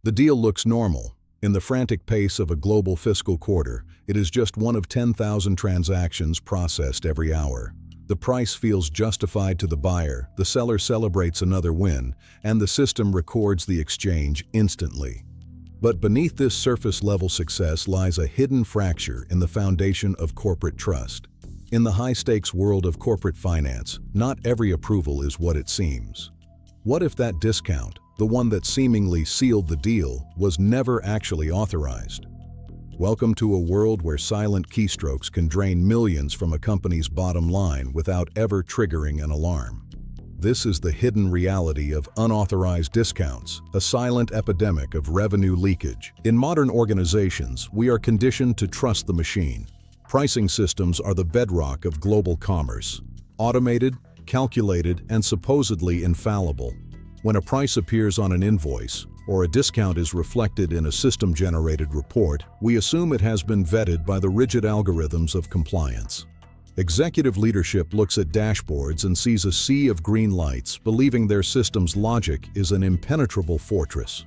The deal looks normal. In the frantic pace of a global fiscal quarter, it is just one of 10,000 transactions processed every hour. The price feels justified to the buyer, the seller celebrates another win, and the system records the exchange instantly. But beneath this surface-level success lies a hidden fracture in the foundation of corporate trust. In the high-stakes world of corporate finance, not every approval is what it seems. What if that discount, the one that seemingly sealed the deal, was never actually authorized? Welcome to a world where silent keystrokes can drain millions from a company's bottom line without ever triggering an alarm. This is the hidden reality of unauthorized discounts, a silent epidemic of revenue leakage. In modern organizations, we are conditioned to trust the machine. Pricing systems are the bedrock of global commerce. Automated, calculated, and supposedly infallible. When a price appears on an invoice, or a discount is reflected in a system-generated report, we assume it has been vetted by the rigid algorithms of compliance. Executive leadership looks at dashboards and sees a sea of green lights, believing their system's logic is an impenetrable fortress.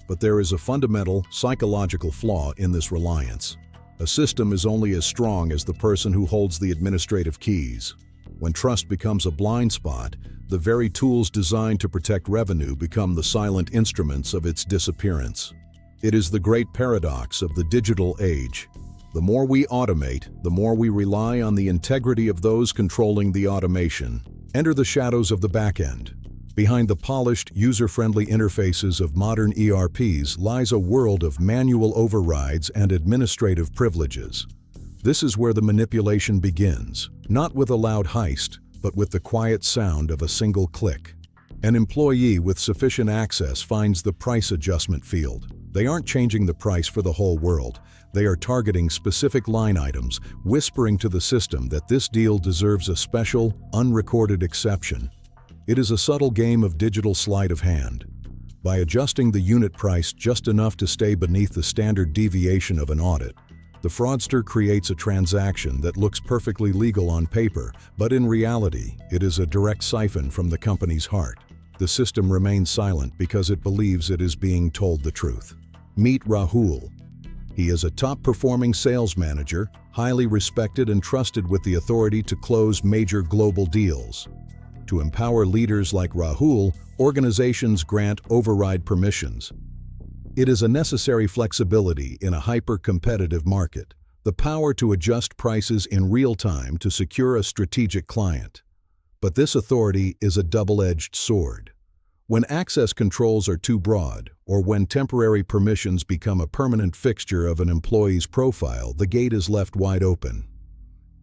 But there is a fundamental, psychological flaw in this reliance. A system is only as strong as the person who holds the administrative keys. When trust becomes a blind spot, the very tools designed to protect revenue become the silent instruments of its disappearance. It is the great paradox of the digital age. The more we automate, the more we rely on the integrity of those controlling the automation. Enter the shadows of the back end. Behind the polished, user-friendly interfaces of modern ERPs lies a world of manual overrides and administrative privileges. This is where the manipulation begins, not with a loud heist, but with the quiet sound of a single click. An employee with sufficient access finds the price adjustment field. They aren't changing the price for the whole world. They are targeting specific line items, whispering to the system that this deal deserves a special, unrecorded exception. It is a subtle game of digital sleight of hand. By adjusting the unit price just enough to stay beneath the standard deviation of an audit, the fraudster creates a transaction that looks perfectly legal on paper, but in reality, it is a direct siphon from the company's heart. The system remains silent because it believes it is being told the truth. Meet Rahul. He is a top-performing sales manager, highly respected and trusted with the authority to close major global deals. To empower leaders like Rahul, organizations grant override permissions. It is a necessary flexibility in a hyper-competitive market, the power to adjust prices in real time to secure a strategic client. But this authority is a double-edged sword. When access controls are too broad, or when temporary permissions become a permanent fixture of an employee's profile, the gate is left wide open.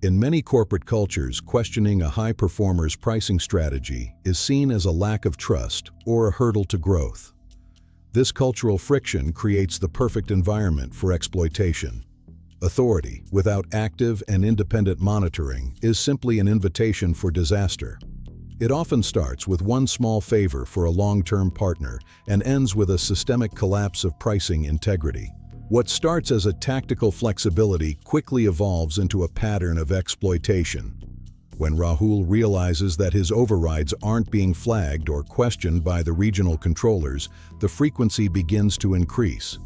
In many corporate cultures, questioning a high performer's pricing strategy is seen as a lack of trust or a hurdle to growth. This cultural friction creates the perfect environment for exploitation. Authority, without active and independent monitoring, is simply an invitation for disaster. It often starts with one small favor for a long-term partner and ends with a systemic collapse of pricing integrity. What starts as a tactical flexibility quickly evolves into a pattern of exploitation. When Rahul realizes that his overrides aren't being flagged or questioned by the regional controllers, the frequency begins to increase.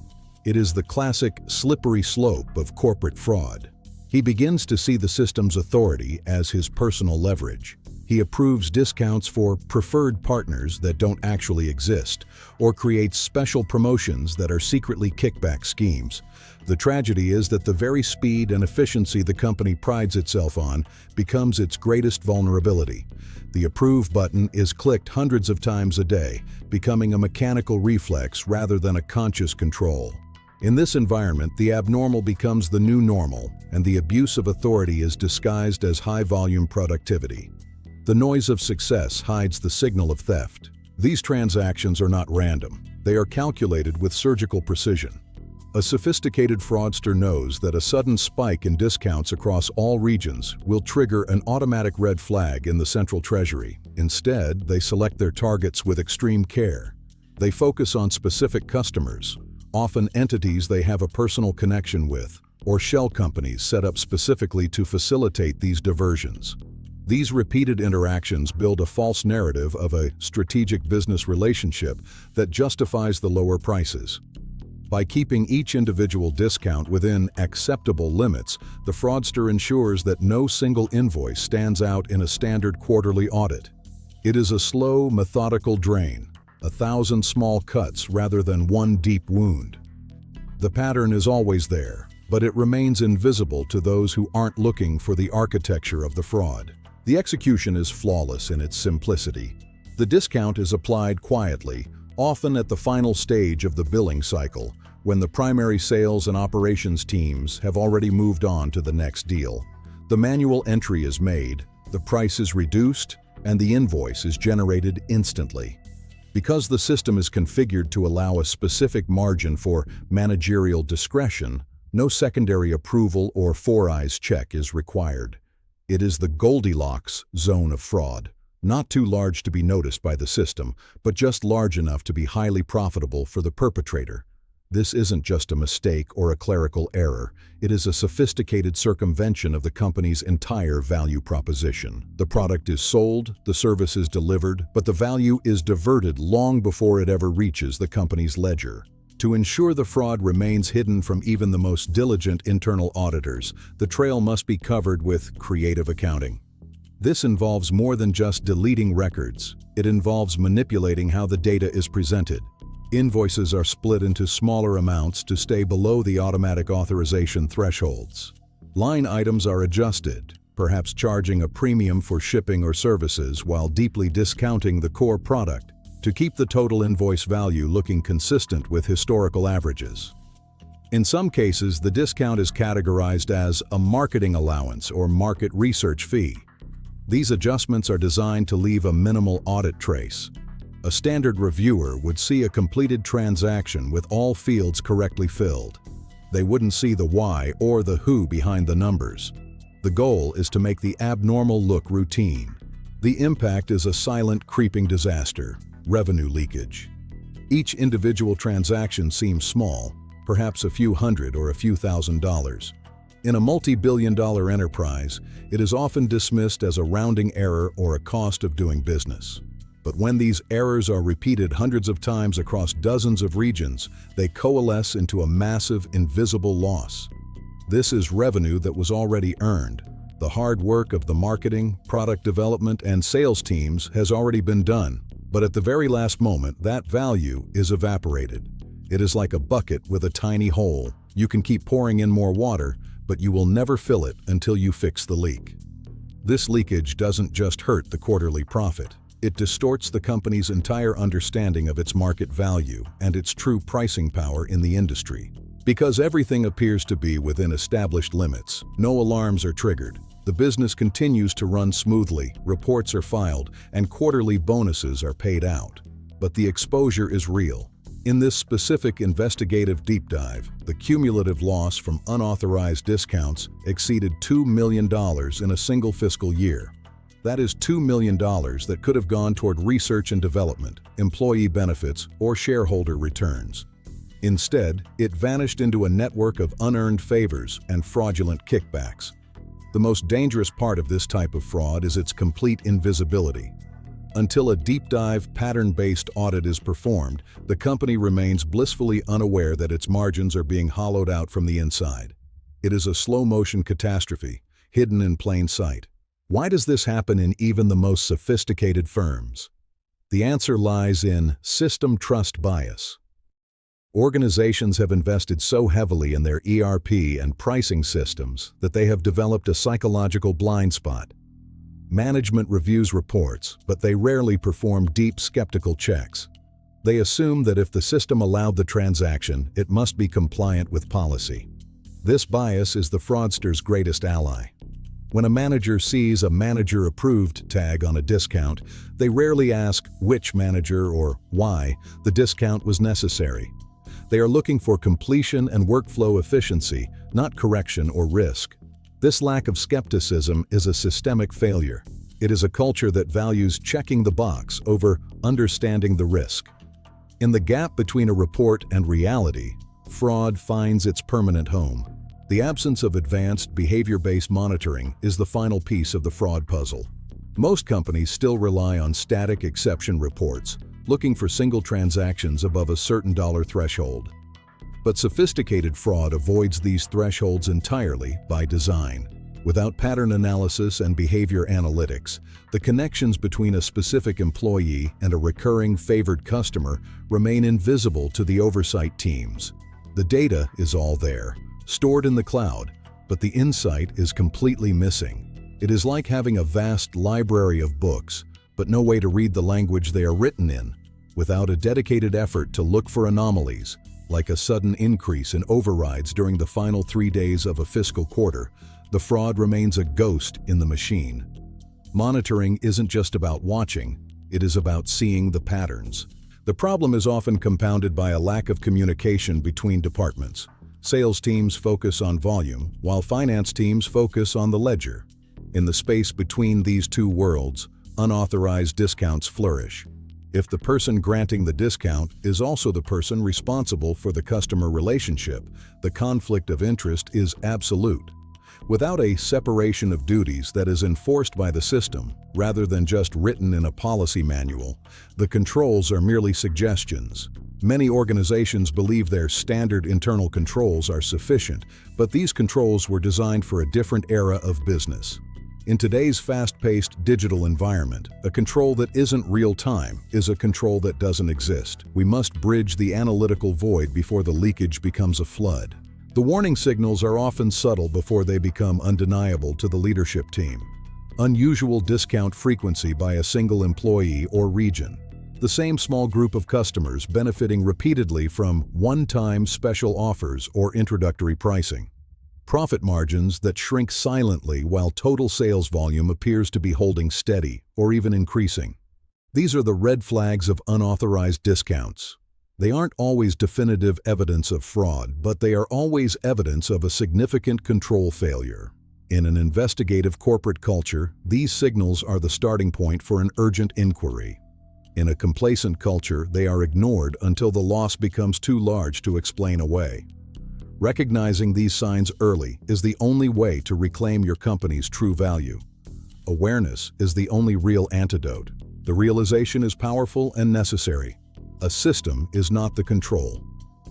It is the classic slippery slope of corporate fraud. He begins to see the system's authority as his personal leverage. He approves discounts for preferred partners that don't actually exist, or creates special promotions that are secretly kickback schemes. The tragedy is that the very speed and efficiency the company prides itself on becomes its greatest vulnerability. The approve button is clicked hundreds of times a day, becoming a mechanical reflex rather than a conscious control. In this environment, the abnormal becomes the new normal, and the abuse of authority is disguised as high-volume productivity. The noise of success hides the signal of theft. These transactions are not random. They are calculated with surgical precision. A sophisticated fraudster knows that a sudden spike in discounts across all regions will trigger an automatic red flag in the central treasury. Instead, they select their targets with extreme care. They focus on specific customers, often entities they have a personal connection with, or shell companies set up specifically to facilitate these diversions. These repeated interactions build a false narrative of a strategic business relationship that justifies the lower prices. By keeping each individual discount within acceptable limits, the fraudster ensures that no single invoice stands out in a standard quarterly audit. It is a slow, methodical drain, 1,000 small cuts rather than one deep wound. The pattern is always there, but it remains invisible to those who aren't looking for the architecture of the fraud. The execution is flawless in its simplicity. The discount is applied quietly, often at the final stage of the billing cycle, when the primary sales and operations teams have already moved on to the next deal. The manual entry is made, the price is reduced, and the invoice is generated instantly. Because the system is configured to allow a specific margin for managerial discretion, no secondary approval or four eyes check is required. It is the Goldilocks zone of fraud. Not too large to be noticed by the system, but just large enough to be highly profitable for the perpetrator. This isn't just a mistake or a clerical error. It is a sophisticated circumvention of the company's entire value proposition. The product is sold, the service is delivered, but the value is diverted long before it ever reaches the company's ledger. To ensure the fraud remains hidden from even the most diligent internal auditors, the trail must be covered with creative accounting. This involves more than just deleting records. It involves manipulating how the data is presented. Invoices are split into smaller amounts to stay below the automatic authorization thresholds. Line items are adjusted, perhaps charging a premium for shipping or services while deeply discounting the core product to keep the total invoice value looking consistent with historical averages. In some cases, the discount is categorized as a marketing allowance or market research fee. These adjustments are designed to leave a minimal audit trace. A standard reviewer would see a completed transaction with all fields correctly filled. They wouldn't see the why or the who behind the numbers. The goal is to make the abnormal look routine. The impact is a silent, creeping disaster: revenue leakage. Each individual transaction seems small, perhaps a few hundred or a few $1,000s. In a multi-billion-dollar enterprise, it is often dismissed as a rounding error or a cost of doing business. But when these errors are repeated hundreds of times across dozens of regions, they coalesce into a massive, invisible loss. This is revenue that was already earned. The hard work of the marketing, product development, and sales teams has already been done, but at the very last moment, that value is evaporated. It is like a bucket with a tiny hole. You can keep pouring in more water, but you will never fill it until you fix the leak. This leakage doesn't just hurt the quarterly profit. It distorts the company's entire understanding of its market value and its true pricing power in the industry. Because everything appears to be within established limits, no alarms are triggered. The business continues to run smoothly, reports are filed, and quarterly bonuses are paid out. But the exposure is real. In this specific investigative deep dive, the cumulative loss from unauthorized discounts exceeded $2 million in a single fiscal year. That is $2 million that could have gone toward research and development, employee benefits, or shareholder returns. Instead, it vanished into a network of unearned favors and fraudulent kickbacks. The most dangerous part of this type of fraud is its complete invisibility. Until a deep dive, pattern-based audit is performed, the company remains blissfully unaware that its margins are being hollowed out from the inside. It is a slow-motion catastrophe, hidden in plain sight. Why does this happen in even the most sophisticated firms? The answer lies in system trust bias. Organizations have invested so heavily in their ERP and pricing systems that they have developed a psychological blind spot. Management reviews reports, but they rarely perform deep skeptical checks. They assume that if the system allowed the transaction, it must be compliant with policy. This bias is the fraudster's greatest ally. When a manager sees a manager-approved tag on a discount, they rarely ask which manager or why the discount was necessary. They are looking for completion and workflow efficiency, not correction or risk. This lack of skepticism is a systemic failure. It is a culture that values checking the box over understanding the risk. In the gap between a report and reality, fraud finds its permanent home. The absence of advanced behavior-based monitoring is the final piece of the fraud puzzle. Most companies still rely on static exception reports, looking for single transactions above a certain dollar threshold. But sophisticated fraud avoids these thresholds entirely by design. Without pattern analysis and behavior analytics, the connections between a specific employee and a recurring favored customer remain invisible to the oversight teams. The data is all there, stored in the cloud, but the insight is completely missing. It is like having a vast library of books, but no way to read the language they are written in. Without a dedicated effort to look for anomalies, like a sudden increase in overrides during the final 3 days of a fiscal quarter, the fraud remains a ghost in the machine. Monitoring isn't just about watching, it is about seeing the patterns. The problem is often compounded by a lack of communication between departments. Sales teams focus on volume, while finance teams focus on the ledger. In the space between these two worlds, unauthorized discounts flourish. If the person granting the discount is also the person responsible for the customer relationship, the conflict of interest is absolute. Without a separation of duties that is enforced by the system, rather than just written in a policy manual, the controls are merely suggestions. Many organizations believe their standard internal controls are sufficient, but these controls were designed for a different era of business. In today's fast-paced digital environment, a control that isn't real-time is a control that doesn't exist. We must bridge the analytical void before the leakage becomes a flood. The warning signals are often subtle before they become undeniable to the leadership team. Unusual discount frequency by a single employee or region. The same small group of customers benefiting repeatedly from one-time special offers or introductory pricing. Profit margins that shrink silently while total sales volume appears to be holding steady or even increasing. These are the red flags of unauthorized discounts. They aren't always definitive evidence of fraud, but they are always evidence of a significant control failure. In an investigative corporate culture, these signals are the starting point for an urgent inquiry. In a complacent culture, they are ignored until the loss becomes too large to explain away. Recognizing these signs early is the only way to reclaim your company's true value. Awareness is the only real antidote. The realization is powerful and necessary. A system is not the control.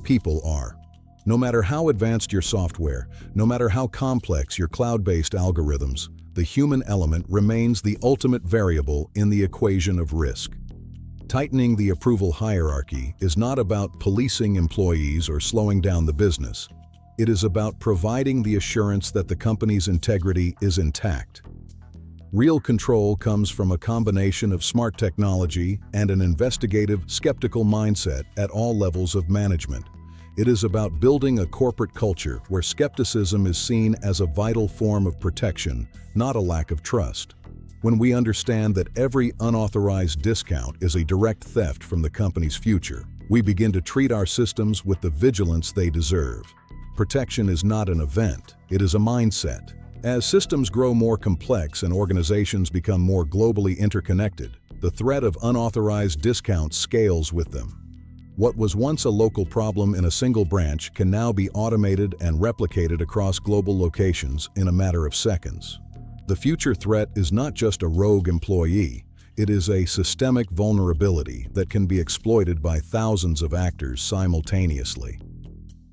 People are. No matter how advanced your software, no matter how complex your cloud-based algorithms, the human element remains the ultimate variable in the equation of risk. Tightening the approval hierarchy is not about policing employees or slowing down the business. It is about providing the assurance that the company's integrity is intact. Real control comes from a combination of smart technology and an investigative, skeptical mindset at all levels of management. It is about building a corporate culture where skepticism is seen as a vital form of protection, not a lack of trust. When we understand that every unauthorized discount is a direct theft from the company's future, we begin to treat our systems with the vigilance they deserve. Protection is not an event, it is a mindset. As systems grow more complex and organizations become more globally interconnected, the threat of unauthorized discounts scales with them. What was once a local problem in a single branch can now be automated and replicated across global locations in a matter of seconds. The future threat is not just a rogue employee, it is a systemic vulnerability that can be exploited by thousands of actors simultaneously.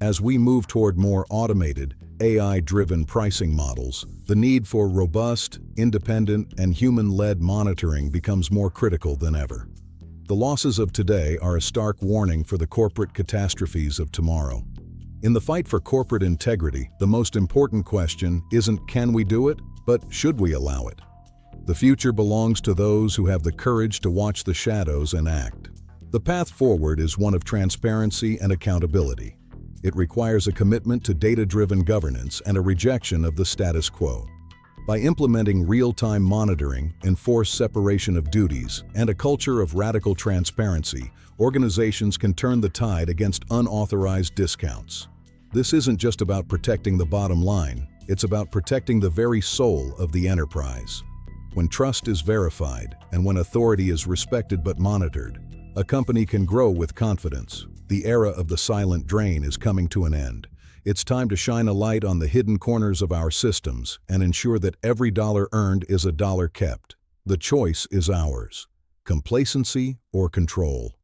As we move toward more automated, AI-driven pricing models, the need for robust, independent, and human-led monitoring becomes more critical than ever. The losses of today are a stark warning for the corporate catastrophes of tomorrow. In the fight for corporate integrity, the most important question isn't can we do it, but should we allow it? The future belongs to those who have the courage to watch the shadows and act. The path forward is one of transparency and accountability. It requires a commitment to data-driven governance and a rejection of the status quo. By implementing real-time monitoring, enforced separation of duties, and a culture of radical transparency, organizations can turn the tide against unauthorized discounts. This isn't just about protecting the bottom line, it's about protecting the very soul of the enterprise. When trust is verified and when authority is respected but monitored, a company can grow with confidence. The era of the silent drain is coming to an end. It's time to shine a light on the hidden corners of our systems and ensure that every dollar earned is a dollar kept. The choice is ours: complacency or control.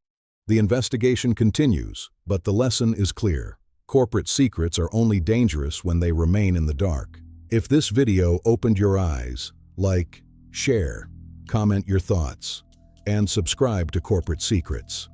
The investigation continues, but the lesson is clear. Corporate secrets are only dangerous when they remain in the dark. If this video opened your eyes, like, share, comment your thoughts, and subscribe to Corporate Secrets.